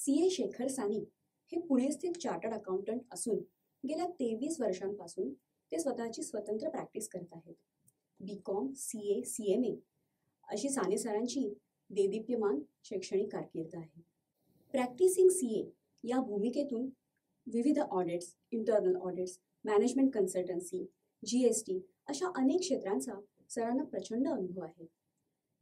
CA. Shekhar सानी हे पुणे स्थित chartered accountant असून गेल्या 23 वर्षांपासून ते स्वतःची स्वतंत्र प्रॅक्टिस करत आहेत. B Com, CA., CMA. अशी साने सरांची देदीप्यमान शैक्षणिक कारकीर्द आहे. Practising CA. या भूमिकेतून विविध audits, internal audits, management consultancy, GST. अशा अनेक क्षेत्रांचा सरांना प्रचंड अनुभव आहे.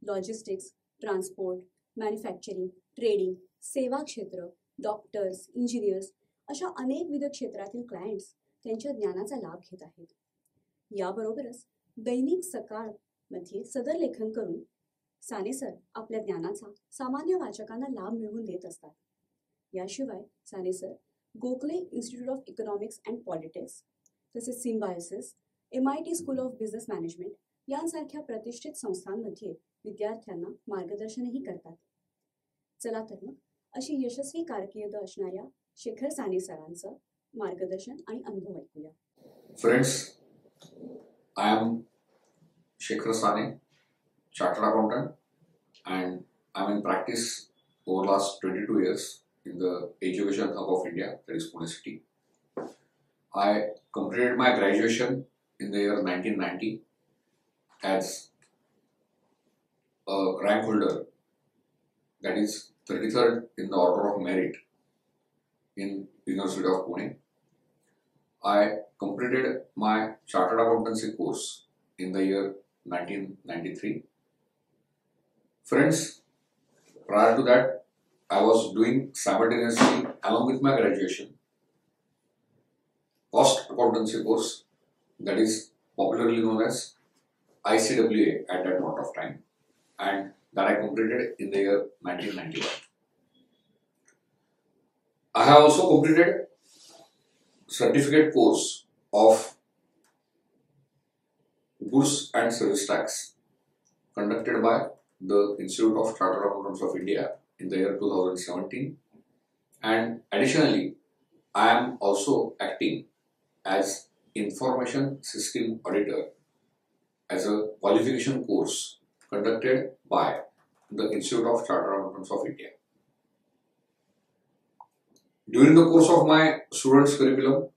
लॉजिस्टिक्स, ट्रान्सपोर्ट, मॅन्युफॅक्चरिंग, ट्रेडिंग, सेवा क्षेत्र, डॉक्टर्स, इंजिनियर्स अशा अनेकविध क्षेत्रातील क्लायंट्स त्यांच्या ज्ञानाचा लाभ घेत आहेत. याबरोबरच दैनिक सकाळ मध्ये सदर लेखन करून साने सर आपल्या ज्ञानाचा सामान्य वाचकांना लाभ मिळवून देत असतात. याशिवाय Sane sir Gokhale institute of economics and politics तसेच Symbiosis, MIT school of business management यांसारख्या प्रतिष्ठित संस्थांमध्ये विद्यार्थ्यांना मार्गदर्शनही करतात. चला तर मग अशी यशस्वी कारकीर्द असणाऱ्या शेखर साने सरांचं मार्गदर्शन आणि अनुभव ऐकूया. Friends, I am Shekhar Sane, Chartered Accountant, and I'm in practice over last 22 years in the Education Hub of India, that is Pune City. I completed my graduation in the year 1990 as a rank holder, that is 33rd in the order of merit in University of Pune. I completed my Chartered Accountancy course in the year 1993. Friends, prior to that, I was doing simultaneously along with my graduation cost accountancy course, that is popularly known as ICWA at that point of time, and that I completed in the year 1991. I have also completed certificate course of Goods and Service Tax conducted by the Institute of Chartered Accountants of India in the year 2017, and additionally I am also acting as Information System Auditor as a qualification course conducted by the Institute of Chartered Accountants of India. During the course of my students' curriculum,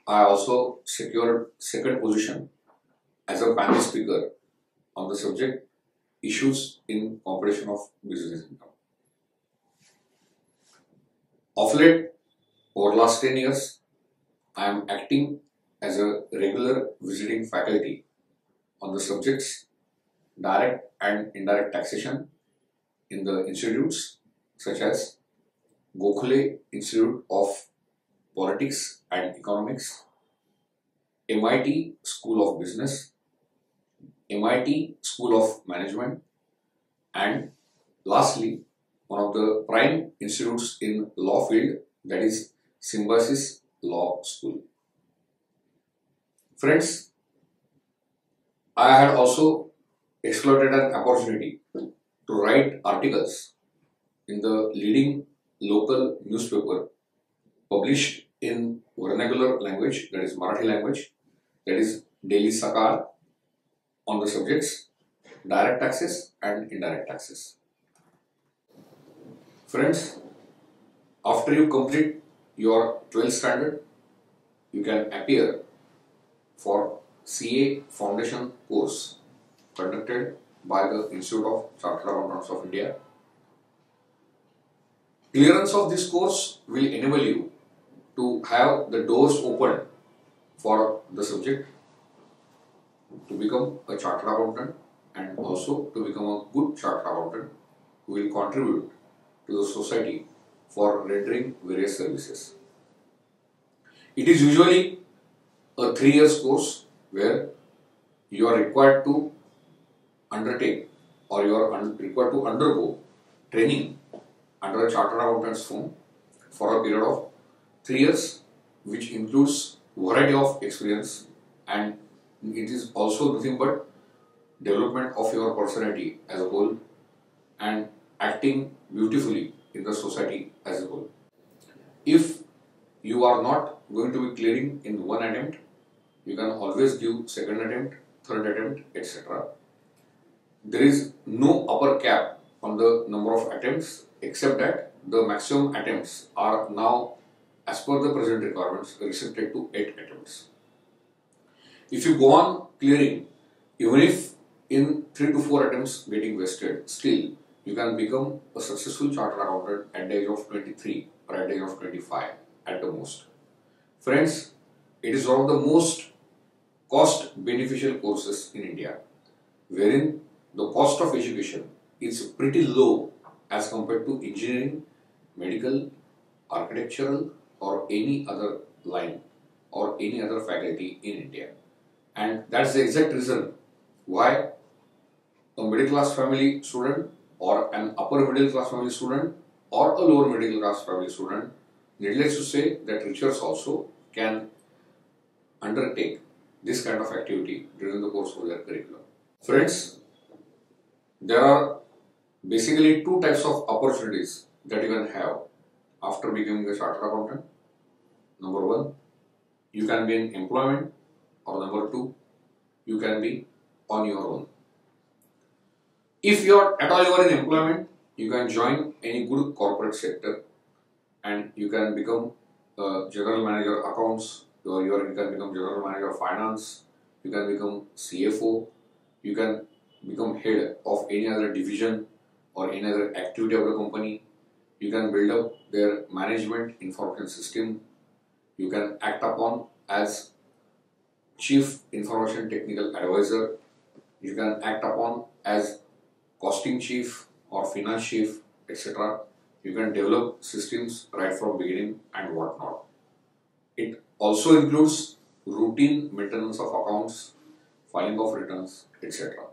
I also secured second position as a panel speaker on the subject Issues in Competition of Business Income. Of late, over last 10 years, I am acting as a regular visiting faculty on the subjects direct and indirect taxation in the institutes such as Gokhale Institute of Politics and Economics, MIT School of Business, MIT School of Management, and lastly, one of the prime institutes in law field, that is Symbiosis Law School. Friends, I had also exploited an opportunity to write articles in the leading local newspaper published in vernacular language, that is Marathi language, that is Daily Sakal, on the subjects direct taxes and indirect taxes. Friends, after you complete your 12th standard, you can appear for CA Foundation course conducted by the Institute of Chartered Accountants of India. Clearance of this course will enable you to have the doors open for the subject to become a chartered accountant and also to become a good chartered accountant who will contribute to the society for rendering various services. It is usually a 3 years course where you are required to undertake or you are required to undergo training under a chartered accountant's firm for a period of 3 years, which includes variety of experience, and it is also nothing but development of your personality as a whole and acting beautifully in the society as a whole. If you are not going to be clearing in one attempt, you can always give second attempt, third attempt, etc. There is no upper cap on the number of attempts except that the maximum attempts are now, as per the present requirements, restricted to 8 attempts. If you go on clearing, even if in 3 to 4 attempts getting wasted, still you can become a successful chartered accountant at the age of 23 or at the age of 25 at the most. Friends, it is one of the most cost beneficial courses in India, wherein the cost of education is pretty low as compared to engineering, medical, architectural or any other line or any other faculty in India. And that's the exact reason why a middle class family student or an upper middle class family student or a lower middle class family student, needless to say that richers also can undertake this kind of activity during the course of their curriculum. Friends, there are basically 2 types of opportunities that you can have after becoming a chartered accountant. Number 1, you can be in employment, or number 2, you can be on your own. If you are in employment, you can join any good corporate sector and you can become general manager accounts, you can become general manager of finance, you can become CFO, you can become head of any other division or any other activity of the company, you can build up their management information system, you can act upon as chief information technical advisor, you can act upon as costing chief or finance chief, etc. You can develop systems right from beginning and whatnot. It also includes routine maintenance of accounts, filing of returns, etc.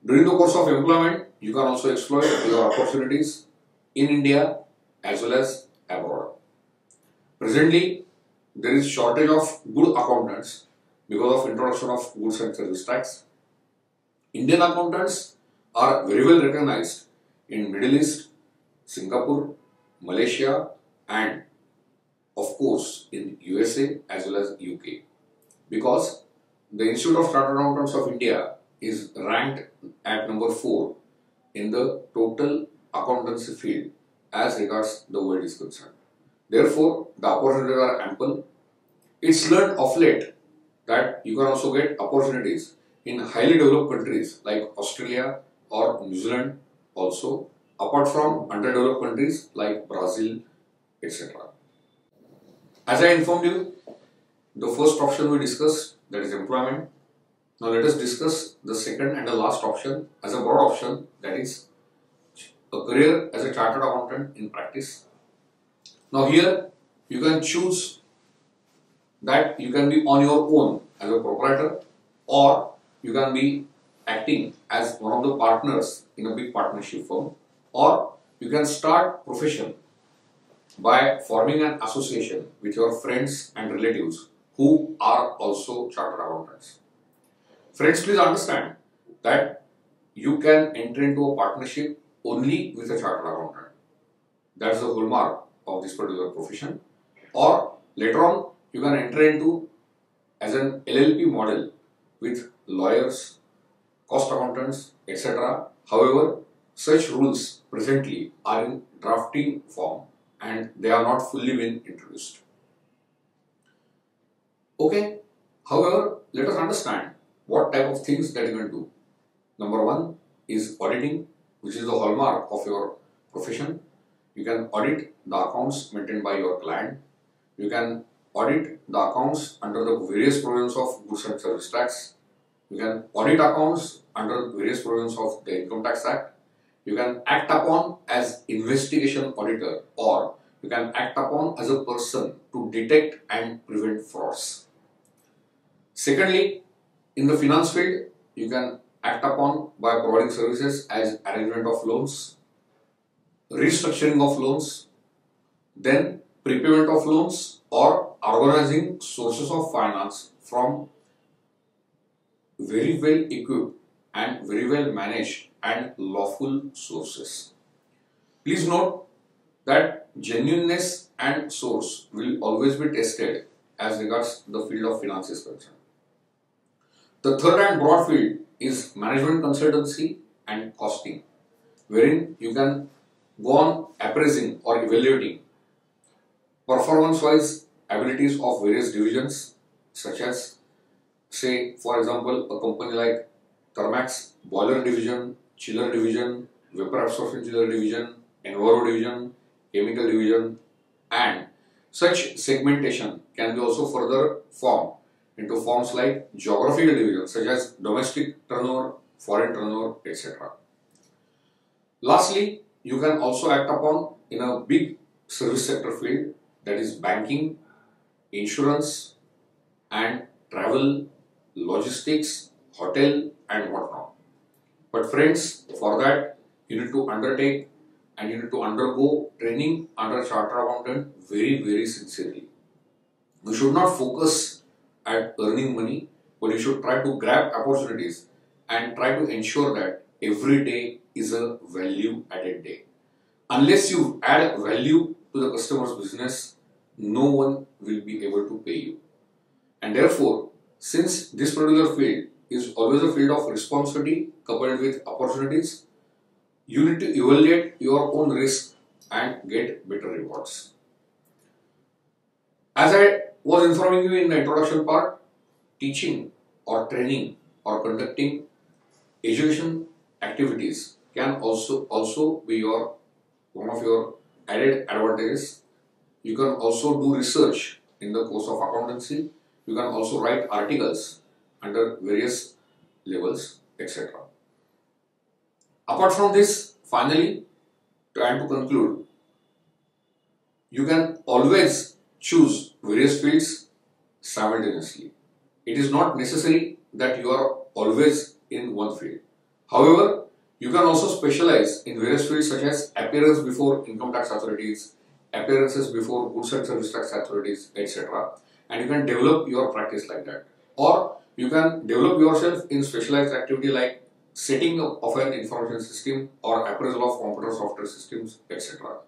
During the course of employment, you can also exploit your opportunities in India as well as abroad. Presently, there is shortage of good accountants because of introduction of goods and service tax. Indian accountants are very well recognized in Middle East, Singapore, Malaysia and of course in USA as well as UK, because the Institute of Chartered Accountants of India is ranked at number 4 in the total accountancy field as regards the world is concerned. Therefore, the opportunities are ample. It's learned of late that you can also get opportunities in highly developed countries like Australia or New Zealand also, apart from underdeveloped countries like Brazil, etc. As I informed you, the first option we discussed, that is employment. Now let us discuss the second and the last option as a broad option, that is a career as a chartered accountant in practice. Now here you can choose that you can be on your own as a proprietor, or you can be acting as one of the partners in a big partnership firm, or you can start profession by forming an association with your friends and relatives who are also chartered accountants. Friends, please understand that you can enter into a partnership only with a chartered accountant. That is the hallmark of this particular profession. Or later on, you can enter into as an LLP model with lawyers, cost accountants, etc. However, such rules presently are in drafting form and they are not fully been introduced. Okay, however, let us understand what type of things that you can do. Number 1 is auditing, which is the hallmark of your profession. You can audit the accounts maintained by your client. You can audit the accounts under the various provisions of goods and service tax. You can audit accounts under various provisions of the Income Tax Act. You can act upon as investigation auditor, or you can act upon as a person to detect and prevent frauds. Secondly, in the finance field, you can act upon by providing services as arrangement of loans, restructuring of loans, then prepayment of loans, or organizing sources of finance from very well equipped and very well managed and lawful sources. Please note that genuineness and source will always be tested as regards the field of finance is concerned. The third and broad field is management consultancy and costing, wherein you can go on appraising or evaluating performance-wise abilities of various divisions, such as, say, for example, a company like Thermax boiler division, chiller division, vapor absorption chiller division, Enviro division, chemical division, and such segmentation can be also further formed into forms like geographical divisions such as domestic turnover, foreign turnover, etc. Lastly, you can also act upon in a big service sector field, that is banking, insurance, and travel, logistics, hotel, and whatnot. But friends, for that you need to undertake and you need to undergo training under chartered accountant very sincerely. You should not focus at earning money, but you should try to grab opportunities and try to ensure that every day is a value added day. Unless you add value to the customer's business, no one will be able to pay you. And therefore, since this particular field is always a field of responsibility coupled with opportunities, you need to evaluate your own risk and get better rewards. As I was informing you in the introduction part, teaching or training or conducting education activities can also be one of your added advantages. You can also do research in the course of accountancy. You can also write articles under various levels, etc. Apart from this, finally, and to conclude, you can always choose various fields simultaneously. It is not necessary that you are always in one field. However, you can also specialize in various fields such as appearance before income tax authorities, appearances before goods and service tax authorities, etc. And you can develop your practice like that. Or you can develop yourself in specialized activity like setting up of an information system or appraisal of computer software systems, etc.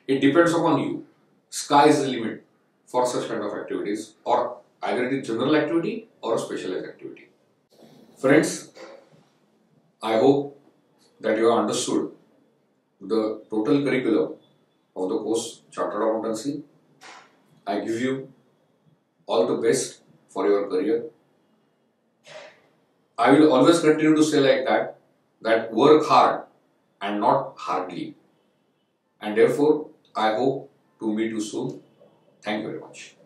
It depends upon you. Sky is the limit for such kind of activities, or either it is general activity or specialized activity. Friends, I hope that you have understood the total curriculum of the course Chartered Accountancy. I give you all the best for your career. I will always continue to say like that work hard and not hardly. And therefore, I hope to meet you soon. Thank you very much.